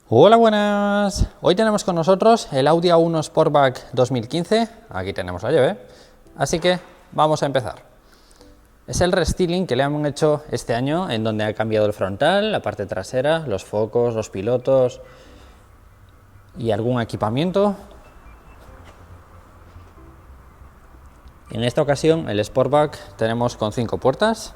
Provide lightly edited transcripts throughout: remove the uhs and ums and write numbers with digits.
Hola, buenas. Hoy tenemos con nosotros el Audi A1 Sportback 2015. Aquí tenemos la llave. Así que vamos a empezar. Es el restyling que le han hecho este año, en donde ha cambiado el frontal, la parte trasera, los focos, los pilotos y algún equipamiento. En esta ocasión el Sportback tenemos con 5 puertas.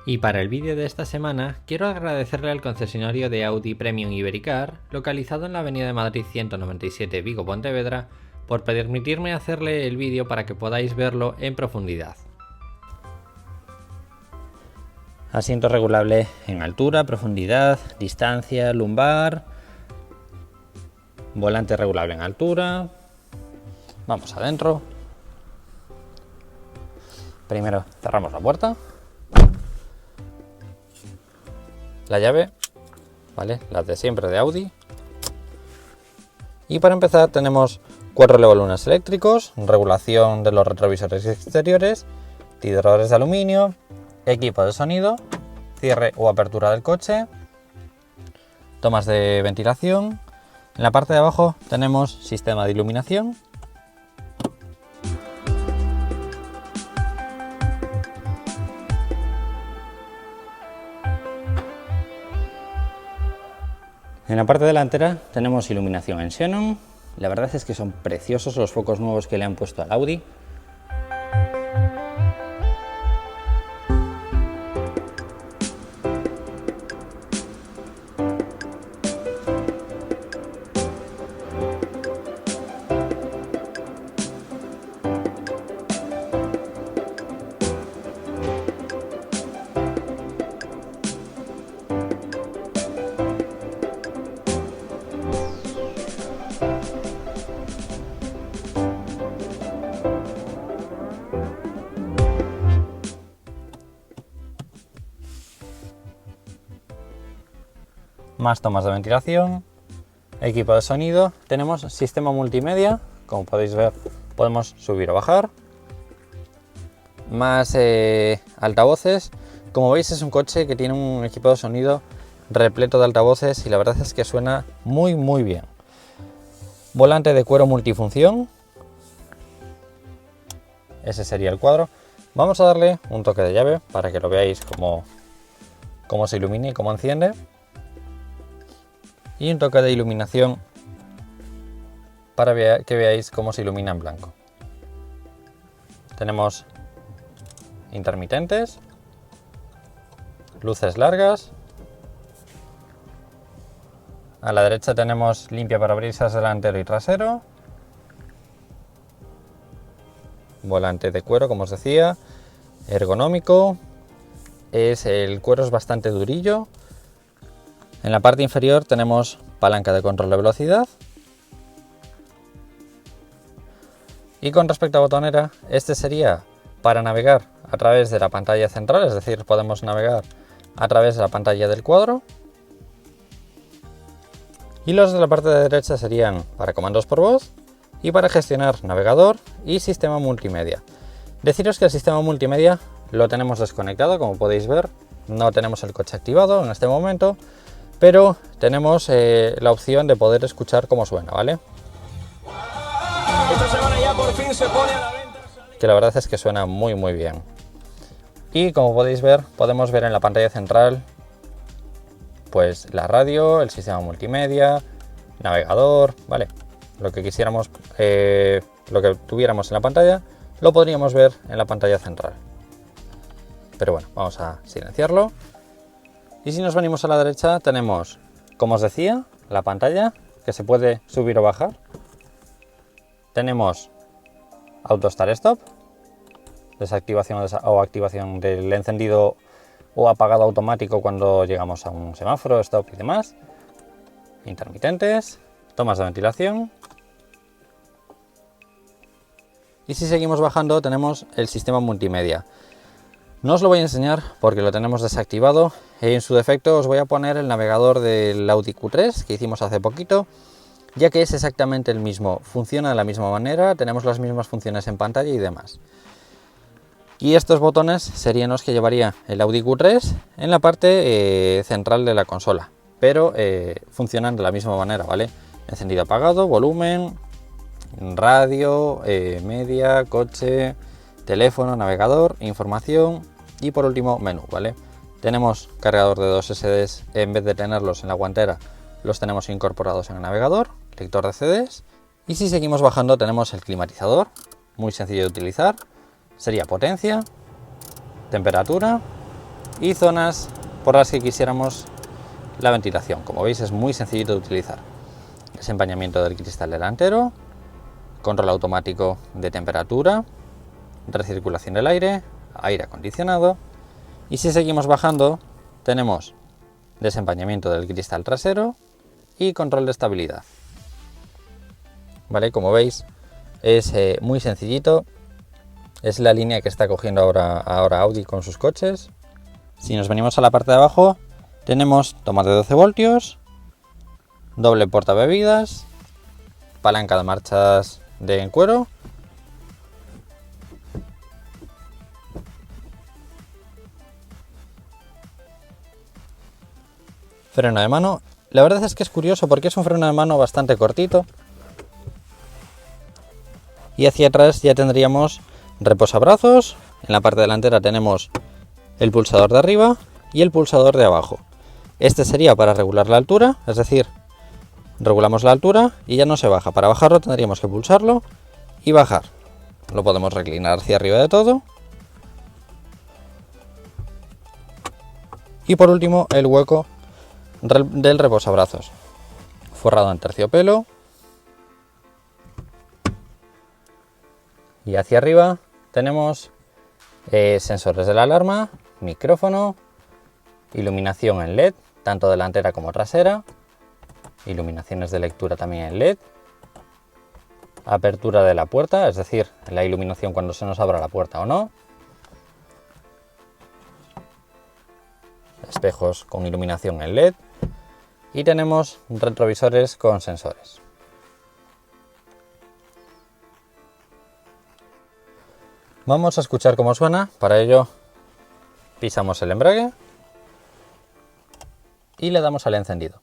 Y para el vídeo de esta semana quiero agradecerle al concesionario de Audi Premium Ibericar, localizado en la avenida de Madrid 197 Vigo Pontevedra, por permitirme hacerle el vídeo para que podáis verlo en profundidad. Asiento regulable en altura, profundidad, distancia, lumbar, volante regulable en altura. Vamos adentro. Primero cerramos la puerta. La llave, ¿vale? Las de siempre de Audi. Y para empezar tenemos 4 levalunas eléctricos, regulación de los retrovisores exteriores, titulares de aluminio, equipo de sonido, cierre o apertura del coche, tomas de ventilación. En la parte de abajo tenemos sistema de iluminación. En la parte delantera tenemos iluminación en xenón. La verdad es que son preciosos los focos nuevos que le han puesto al Audi. Más tomas de ventilación, equipo de sonido, tenemos sistema multimedia, como podéis ver podemos subir o bajar, más altavoces. Como veis es un coche que tiene un equipo de sonido repleto de altavoces y la verdad es que suena muy bien. Volante de cuero multifunción, ese sería el cuadro. Vamos a darle un toque de llave para que lo veáis cómo se ilumina y cómo enciende. Y un toque de iluminación para que veáis cómo se ilumina en blanco. Tenemos intermitentes, luces largas. A la derecha tenemos limpia parabrisas delantero y trasero. Volante de cuero, como os decía, ergonómico. El cuero es bastante durillo. En la parte inferior tenemos palanca de control de velocidad. Y con respecto a botonera, este sería para navegar a través de la pantalla central, es decir, podemos navegar a través de la pantalla del cuadro. Y los de la parte de derecha serían para comandos por voz y para gestionar navegador y sistema multimedia. Deciros que el sistema multimedia lo tenemos desconectado, como podéis ver, no tenemos el coche activado en este momento, pero tenemos la opción de poder escuchar cómo suena, ¿vale? Esta semana ya por fin se pone a la venta. Que la verdad es que suena muy bien. Y como podéis ver, podemos ver en la pantalla central pues la radio, el sistema multimedia, navegador, ¿vale? Lo que quisiéramos, lo que tuviéramos en la pantalla, lo podríamos ver en la pantalla central. Pero bueno, vamos a silenciarlo. Y si nos venimos a la derecha tenemos, como os decía, la pantalla que se puede subir o bajar. Tenemos Auto Start Stop, desactivación o activación del encendido o apagado automático cuando llegamos a un semáforo, stop y demás. Intermitentes, tomas de ventilación. Y si seguimos bajando tenemos el sistema multimedia. No os lo voy a enseñar porque lo tenemos desactivado. En su defecto os voy a poner el navegador del Audi Q3 que hicimos hace poquito, ya que es exactamente el mismo, funciona de la misma manera, tenemos las mismas funciones en pantalla y demás. Y estos botones serían los que llevaría el Audi Q3 en la parte central de la consola, pero funcionan de la misma manera, ¿vale? Encendido, apagado, volumen, radio, media, coche, teléfono, navegador, información y por último menú, ¿vale? Tenemos cargador de 2 SDs, en vez de tenerlos en la guantera, los tenemos incorporados en el navegador, lector de CDs, y si seguimos bajando tenemos el climatizador, muy sencillo de utilizar, sería potencia, temperatura y zonas por las que quisiéramos la ventilación. Como veis es muy sencillito de utilizar. Desempañamiento del cristal delantero, control automático de temperatura, recirculación del aire, aire acondicionado, y si seguimos bajando tenemos desempañamiento del cristal trasero y control de estabilidad. Vale, como veis es muy sencillito, es la línea que está cogiendo ahora Audi con sus coches. Si nos venimos a la parte de abajo tenemos toma de 12 voltios, doble portabebidas, palanca de marchas de cuero, freno de mano. La verdad es que es curioso porque es un freno de mano bastante cortito. Y hacia atrás ya tendríamos reposabrazos. En la parte delantera tenemos el pulsador de arriba y el pulsador de abajo. Este sería para regular la altura, es decir, regulamos la altura y ya no se baja. Para bajarlo tendríamos que pulsarlo y bajar. Lo podemos reclinar hacia arriba de todo. Y por último el hueco del reposabrazos, forrado en terciopelo. Y hacia arriba tenemos sensores de la alarma, micrófono, iluminación en LED, tanto delantera como trasera, iluminaciones de lectura también en LED, apertura de la puerta, es decir, la iluminación cuando se nos abra la puerta o no, espejos con iluminación en LED y tenemos retrovisores con sensores. Vamos a escuchar cómo suena. Para ello pisamos el embrague y le damos al encendido.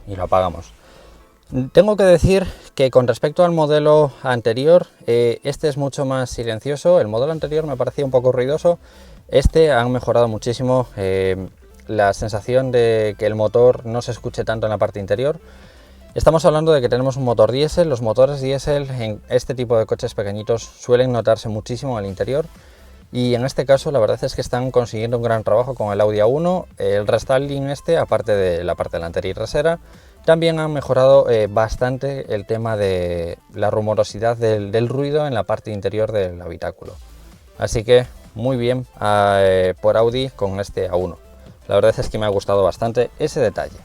Y lo apagamos. Tengo que decir que con respecto al modelo anterior, este es mucho más silencioso. El modelo anterior me parecía un poco ruidoso. Este han mejorado muchísimo la sensación de que el motor no se escuche tanto en la parte interior. Estamos hablando de que tenemos un motor diésel. Los motores diésel en este tipo de coches pequeñitos suelen notarse muchísimo en el interior. Y en este caso la verdad es que están consiguiendo un gran trabajo con el Audi A1. El restyling aparte de la parte delantera y trasera, también han mejorado bastante el tema de la rumorosidad del ruido en la parte interior del habitáculo. Así que muy bien por Audi con este A1. La verdad es que me ha gustado bastante ese detalle.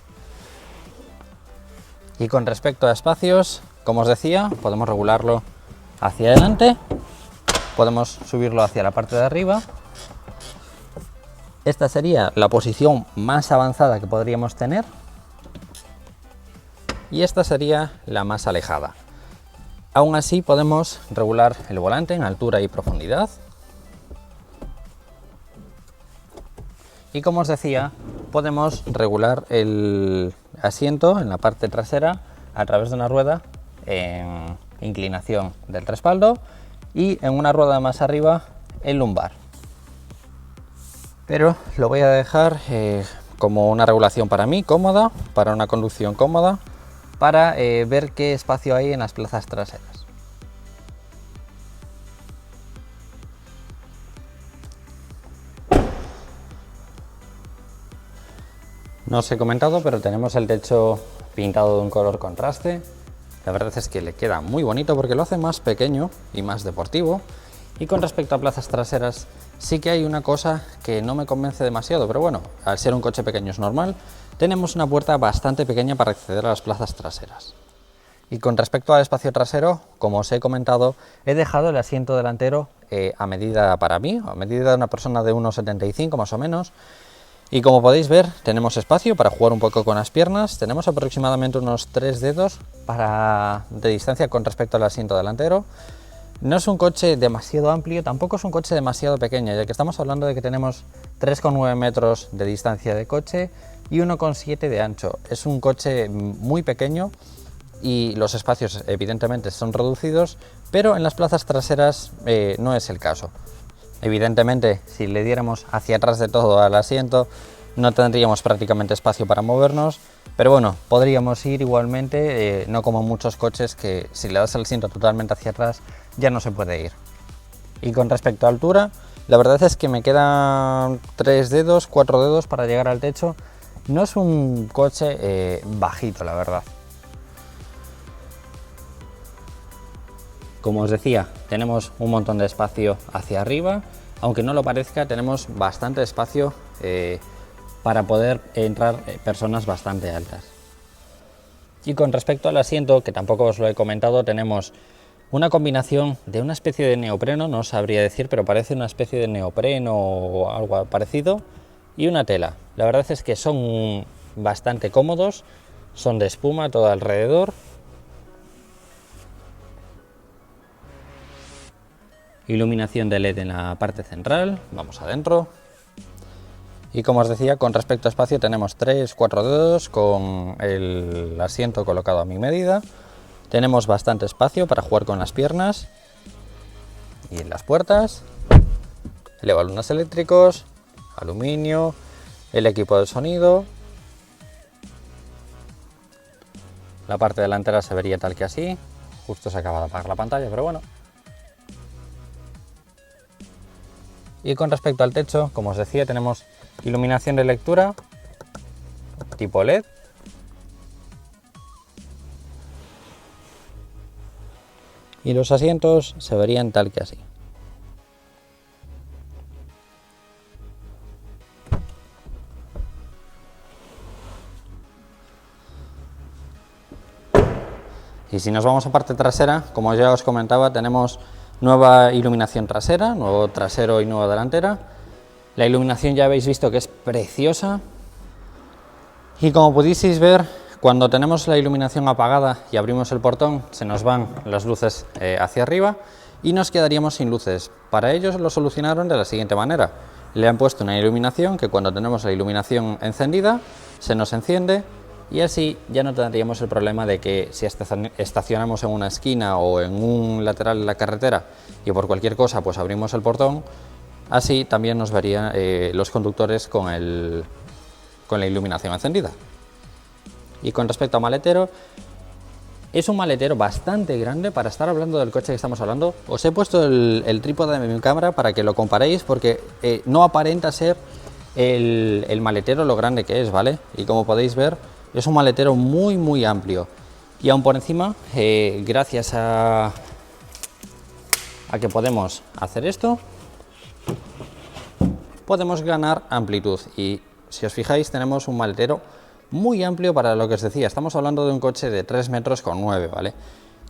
Y con respecto a espacios, como os decía, podemos regularlo hacia adelante. Podemos subirlo hacia la parte de arriba. Esta sería la posición más avanzada que podríamos tener. Y esta sería la más alejada. Aún así podemos regular el volante en altura y profundidad. Y como os decía, podemos regular el asiento en la parte trasera a través de una rueda en inclinación del respaldo y en una rueda más arriba el lumbar. Pero lo voy a dejar como una regulación para mí cómoda, para una conducción cómoda, para ver qué espacio hay en las plazas traseras. No os he comentado, pero tenemos el techo pintado de un color contraste. La verdad es que le queda muy bonito porque lo hace más pequeño y más deportivo. Y con respecto a plazas traseras, sí que hay una cosa que no me convence demasiado, pero bueno, al ser un coche pequeño es normal. Tenemos una puerta bastante pequeña para acceder a las plazas traseras. Y con respecto al espacio trasero, como os he comentado, he dejado el asiento delantero a medida para mí, a medida de una persona de 1,75 más o menos. Y como podéis ver, tenemos espacio para jugar un poco con las piernas. Tenemos aproximadamente unos 3 dedos de distancia con respecto al asiento delantero. No es un coche demasiado amplio, tampoco es un coche demasiado pequeño, ya que estamos hablando de que tenemos 3,9 metros de distancia de coche y 1,7 de ancho. Es un coche muy pequeño y los espacios evidentemente son reducidos, pero en las plazas traseras no es el caso. Evidentemente, si le diéramos hacia atrás de todo al asiento, no tendríamos prácticamente espacio para movernos, pero bueno, podríamos ir igualmente, no como muchos coches que si le das el asiento totalmente hacia atrás ya no se puede ir. Y con respecto a altura, la verdad es que me quedan 3 dedos, 4 dedos para llegar al techo. No es un coche bajito, la verdad. Como os decía, tenemos un montón de espacio hacia arriba, aunque no lo parezca, tenemos bastante espacio para poder entrar personas bastante altas. Y con respecto al asiento, que tampoco os lo he comentado, tenemos una combinación de una especie de neopreno, no sabría decir, pero parece una especie de neopreno o algo parecido, y una tela. La verdad es que son bastante cómodos, son de espuma todo alrededor. Iluminación de LED en la parte central, vamos adentro. Y como os decía, con respecto a espacio tenemos 3-4 dedos con el asiento colocado a mi medida. Tenemos bastante espacio para jugar con las piernas y en las puertas. Elevalunas eléctricos, aluminio, el equipo de sonido. La parte delantera se vería tal que así. Justo se acaba de apagar la pantalla, pero bueno. Y con respecto al techo, como os decía, tenemos iluminación de lectura tipo LED. Y los asientos se verían tal que así. Y si nos vamos a parte trasera, como ya os comentaba, tenemos nueva iluminación trasera, nuevo trasero y nueva delantera. La iluminación ya habéis visto que es preciosa. Y como pudisteis ver, cuando tenemos la iluminación apagada y abrimos el portón, se nos van las luces hacia arriba y nos quedaríamos sin luces. Para ellos lo solucionaron de la siguiente manera. Le han puesto una iluminación que cuando tenemos la iluminación encendida, se nos enciende. Y así ya no tendríamos el problema de que si estacionamos en una esquina o en un lateral de la carretera y por cualquier cosa pues abrimos el portón, así también nos verían los conductores con la iluminación encendida. Y con respecto a maletero, es un maletero bastante grande para estar hablando del coche que estamos hablando. Os he puesto el trípode de mi cámara para que lo comparéis porque no aparenta ser el maletero lo grande que es, ¿vale? Y como podéis ver, es un maletero muy amplio y aún por encima, gracias a que podemos hacer esto, podemos ganar amplitud y si os fijáis tenemos un maletero muy amplio para lo que os decía. Estamos hablando de un coche de 3,9 metros, ¿vale?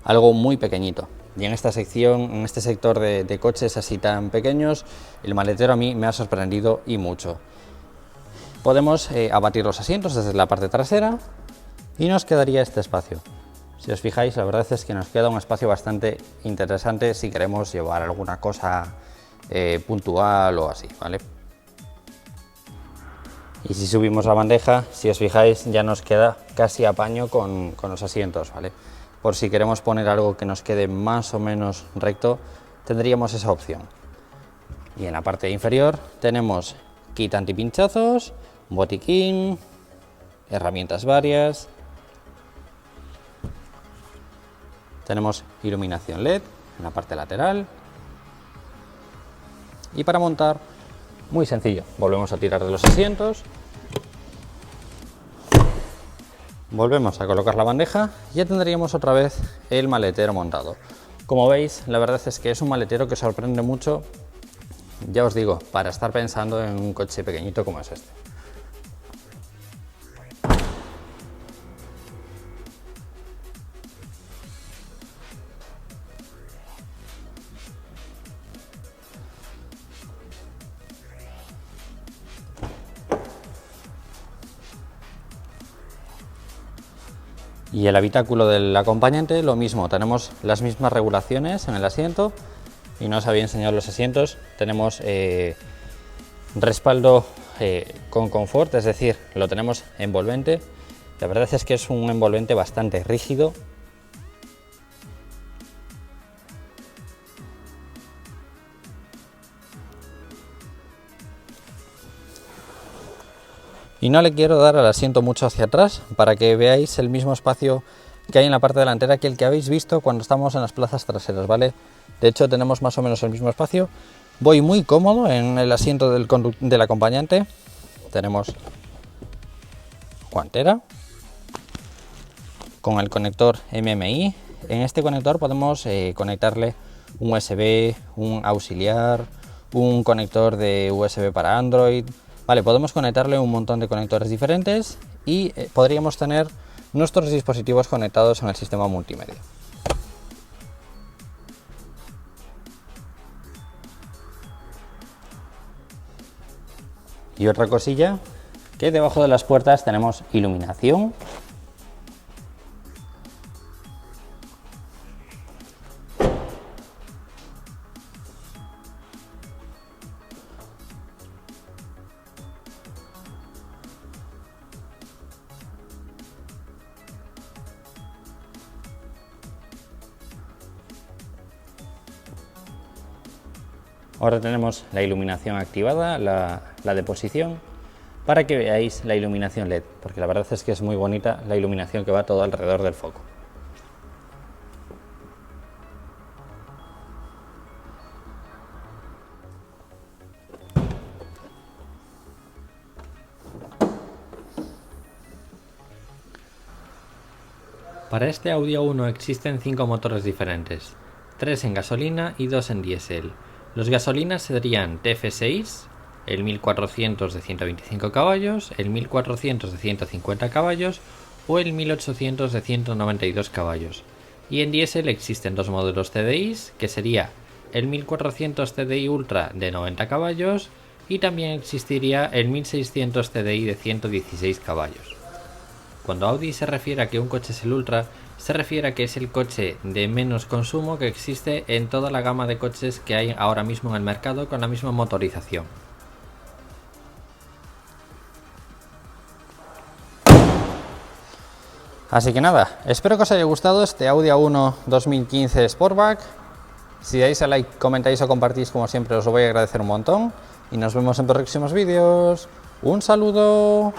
Algo muy pequeñito. Y en esta sección, en este sector de coches así tan pequeños, el maletero a mí me ha sorprendido y mucho. Podemos abatir los asientos desde la parte trasera y nos quedaría este espacio. Si os fijáis, la verdad es que nos queda un espacio bastante interesante si queremos llevar alguna cosa puntual o así, ¿vale? Y si subimos la bandeja, si os fijáis, ya nos queda casi a paño con los asientos, ¿vale? Por si queremos poner algo que nos quede más o menos recto, tendríamos esa opción. Y en la parte inferior tenemos kit antipinchazos, botiquín, herramientas varias. Tenemos iluminación LED en la parte lateral. Y para montar, muy sencillo, volvemos a tirar de los asientos. Volvemos a colocar la bandeja y ya tendríamos otra vez el maletero montado. Como veis, la verdad es que es un maletero que sorprende mucho, ya os digo, para estar pensando en un coche pequeñito como es este. Y el habitáculo del acompañante, lo mismo, tenemos las mismas regulaciones en el asiento. Y no os había enseñado los asientos, tenemos respaldo con confort, es decir, lo tenemos envolvente. La verdad es que es un envolvente bastante rígido. Y no le quiero dar al asiento mucho hacia atrás para que veáis el mismo espacio que hay en la parte delantera que el que habéis visto cuando estamos en las plazas traseras, ¿vale? De hecho tenemos más o menos el mismo espacio. Voy muy cómodo en el asiento del acompañante. Tenemos guantera con el conector MMI. En este conector podemos conectarle un USB, un auxiliar, un conector de USB para Android. Vale, podemos conectarle un montón de conectores diferentes y podríamos tener nuestros dispositivos conectados en el sistema multimedia. Y otra cosilla, que debajo de las puertas tenemos iluminación. Ahora tenemos la iluminación activada, la de posición, para que veáis la iluminación LED, porque la verdad es que es muy bonita la iluminación que va todo alrededor del foco. Para este Audi A1 existen 5 motores diferentes, 3 en gasolina y 2 en diésel. Los gasolinas serían TF6, el 1400 de 125 caballos, el 1400 de 150 caballos o el 1800 de 192 caballos. Y en diésel existen dos modelos TDI, que sería el 1400 TDI Ultra de 90 caballos y también existiría el 1600 TDI de 116 caballos. Cuando Audi se refiere a que un coche es el Ultra, se refiere a que es el coche de menos consumo que existe en toda la gama de coches que hay ahora mismo en el mercado con la misma motorización. Así que nada, espero que os haya gustado este Audi A1 2015 Sportback. Si dais a like, comentáis o compartís, como siempre os lo voy a agradecer un montón. Y nos vemos en próximos vídeos. ¡Un saludo!